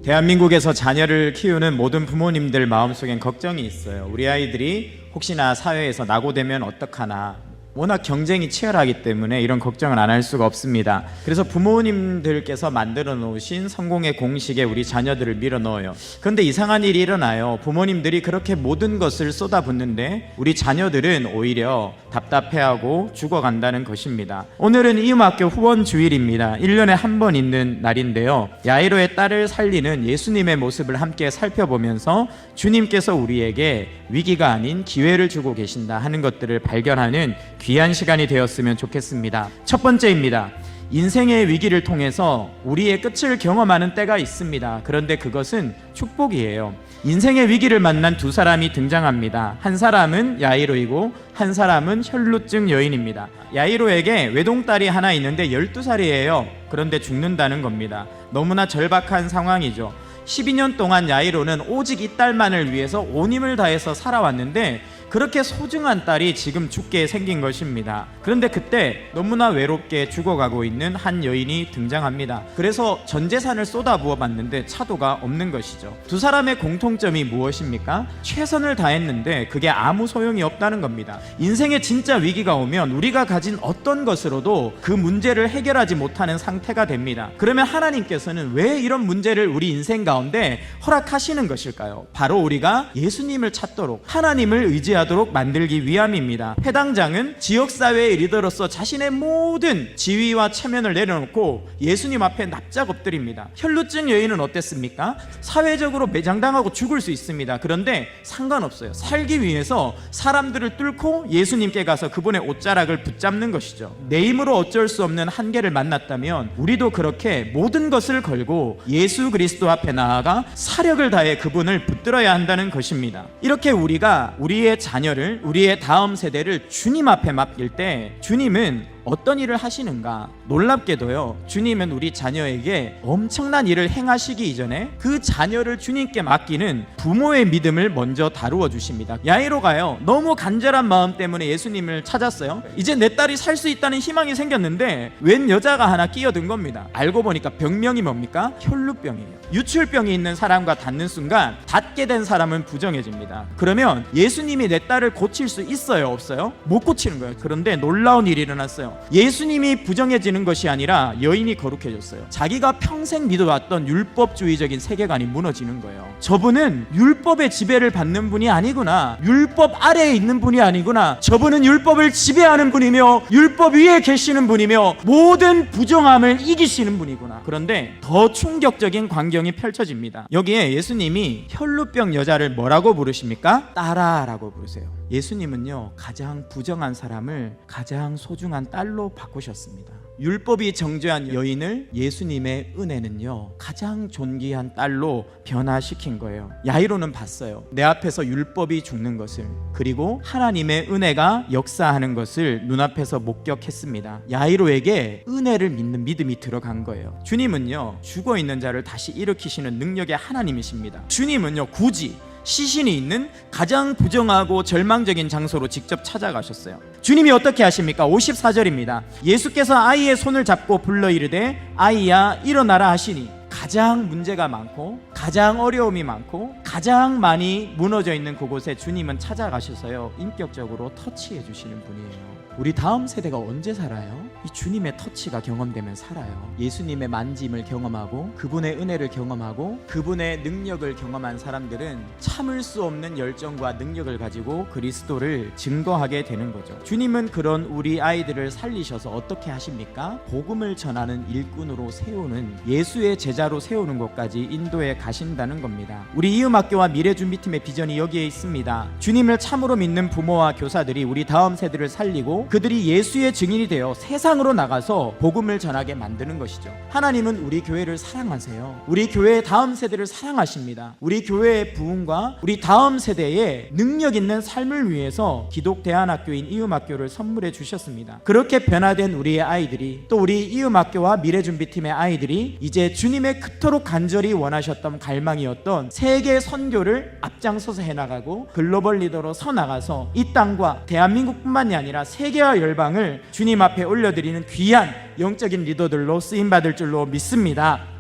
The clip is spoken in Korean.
대한민국에서 자녀를 키우는 모든 부모님들 마음속엔 걱정이 있어요. 우리 아이들이 혹시나 사회에서 낙오되면 어떡하나. 워낙 경쟁이 치열하기 때문에 이런 걱정을 안 할 수가 없습니다. 그래서 부모님들께서 만들어 놓으신 성공의 공식에 우리 자녀들을 밀어 넣어요. 그런데 이상한 일이 일어나요. 부모님들이 그렇게 모든 것을 쏟아붓는데 우리 자녀들은 오히려 답답해하고 죽어간다는 것입니다. 오늘은 이음학교 후원 주일입니다. 1년에 한 번 있는 날인데요. 야이로의 딸을 살리는 예수님의 모습을 함께 살펴보면서 주님께서 우리에게 위기가 아닌 기회를 주고 계신다 하는 것들을 발견하는 귀한 시간이 되었으면 좋겠습니다. 첫 번째입니다. 인생의 위기를 통해서 우리의 끝을 경험하는 때가 있습니다. 그런데 그것은 축복이에요. 인생의 위기를 만난 두 사람이 등장합니다. 한 사람은 야이로이고 한 사람은 혈루증 여인입니다. 야이로에게 외동딸이 하나 있는데 12살이에요. 그런데 죽는다는 겁니다. 너무나 절박한 상황이죠. 12년 동안 야이로는 오직 이 딸만을 위해서 온 힘을 다해서 살아왔는데 그렇게 소중한 딸이 지금 죽게 생긴 것입니다. 그런데 그때 너무나 외롭게 죽어가고 있는 한 여인이 등장합니다. 그래서 전 재산을 쏟아부어 봤는데 차도가 없는 것이죠. 두 사람의 공통점이 무엇입니까? 최선을 다했는데 그게 아무 소용이 없다는 겁니다. 인생에 진짜 위기가 오면 우리가 가진 어떤 것으로도 그 문제를 해결하지 못하는 상태가 됩니다. 그러면 하나님께서는 왜 이런 문제를 우리 인생 가운데 허락하시는 것일까요? 바로 우리가 예수님을 찾도록, 하나님을 의지하도록 만들기 위함입니다. 해당 장은 지역사회의 리더로서 자신의 모든 지위와 체면을 내려놓고 예수님 앞에 납작 엎드립니다. 혈루증 여인은 어땠습니까? 사회적으로 매장당하고 죽을 수 있습니다. 그런데 상관없어요. 살기 위해서 사람들을 뚫고 예수님께 가서 그분의 옷자락을 붙잡는 것이죠. 내 힘으로 어쩔 수 없는 한계를 만났다면 우리도 그렇게 모든 것을 걸고 예수 그리스도 앞에 나아가 사력을 다해 그분을 붙들어야 한다는 것입니다. 이렇게 우리가 우리의 자녀를, 우리의 다음 세대를 주님 앞에 맡길 때 주님은 어떤 일을 하시는가? 놀랍게도요, 주님은 우리 자녀에게 엄청난 일을 행하시기 이전에 그 자녀를 주님께 맡기는 부모의 믿음을 먼저 다루어 주십니다. 야이로가요, 너무 간절한 마음 때문에 예수님을 찾았어요. 이제 내 딸이 살 수 있다는 희망이 생겼는데 웬 여자가 하나 끼어든 겁니다. 알고 보니까 병명이 뭡니까? 혈루병이에요. 유출병이 있는 사람과 닿는 순간 닿게 된 사람은 부정해집니다. 그러면 예수님이 내 딸을 고칠 수 있어요, 없어요? 못 고치는 거예요. 그런데 놀라운 일이 일어났어요. 예수님이 부정해지는 것이 아니라 여인이 거룩해졌어요. 자기가 평생 믿어왔던 율법주의적인 세계관이 무너지는 거예요. 저분은 율법의 지배를 받는 분이 아니구나, 율법 아래에 있는 분이 아니구나, 저분은 율법을 지배하는 분이며 율법 위에 계시는 분이며 모든 부정함을 이기시는 분이구나. 그런데 더 충격적인 광경이 펼쳐집니다. 여기에 예수님이 혈루병 여자를 뭐라고 부르십니까? 딸아라고 부르세요. 예수님은요, 가장 부정한 사람을 가장 소중한 딸로 바꾸셨습니다. 율법이 정죄한 여인을 예수님의 은혜는요, 가장 존귀한 딸로 변화시킨 거예요. 야이로는 봤어요. 내 앞에서 율법이 죽는 것을, 그리고 하나님의 은혜가 역사하는 것을 눈앞에서 목격했습니다. 야이로에게 은혜를 믿는 믿음이 들어간 거예요. 주님은요, 죽어있는 자를 다시 일으키시는 능력의 하나님이십니다. 주님은요, 굳이 시신이 있는 가장 부정하고 절망적인 장소로 직접 찾아가셨어요. 주님이 어떻게 하십니까? 54절입니다. 예수께서 아이의 손을 잡고 불러 이르되 아이야 일어나라 하시니, 가장 문제가 많고 가장 어려움이 많고 가장 많이 무너져 있는 그곳에 주님은 찾아가셔서요, 인격적으로 터치해 주시는 분이에요. 우리 다음 세대가 언제 살아요? 이 주님의 터치가 경험되면 살아요. 예수님의 만짐을 경험하고 그분의 은혜를 경험하고 그분의 능력을 경험한 사람들은 참을 수 없는 열정과 능력을 가지고 그리스도를 증거하게 되는 거죠. 주님은 그런 우리 아이들을 살리셔서 어떻게 하십니까? 복음을 전하는 일꾼으로 세우는, 예수의 제자로 세우는 것까지 인도에 가신다는 겁니다. 우리 이음학교와 미래준비팀의 비전이 여기에 있습니다. 주님을 참으로 믿는 부모와 교사들이 우리 다음 세대를 살리고 그들이 예수의 증인이 되어 세상으로 나가서 복음을 전하게 만드는 것이죠. 하나님은 우리 교회를 사랑하세요. 우리 교회의 다음 세대를 사랑하십니다. 우리 교회의 부흥과 우리 다음 세대의 능력 있는 삶을 위해서 기독대안학교인 이음학교를 선물해 주셨습니다. 그렇게 변화된 우리의 아이들이, 또 우리 이음학교와 미래준비팀의 아이들이 이제 주님의 그토록 간절히 원하셨던 갈망이었던 세계 선교를 앞장서서 해나가고 글로벌 리더로 서나가서 이 땅과 대한민국뿐만이 아니라 세계 세계와 열방을 주님 앞에 올려드리는 귀한 영적인 리더들로 쓰임받을 줄로 믿습니다.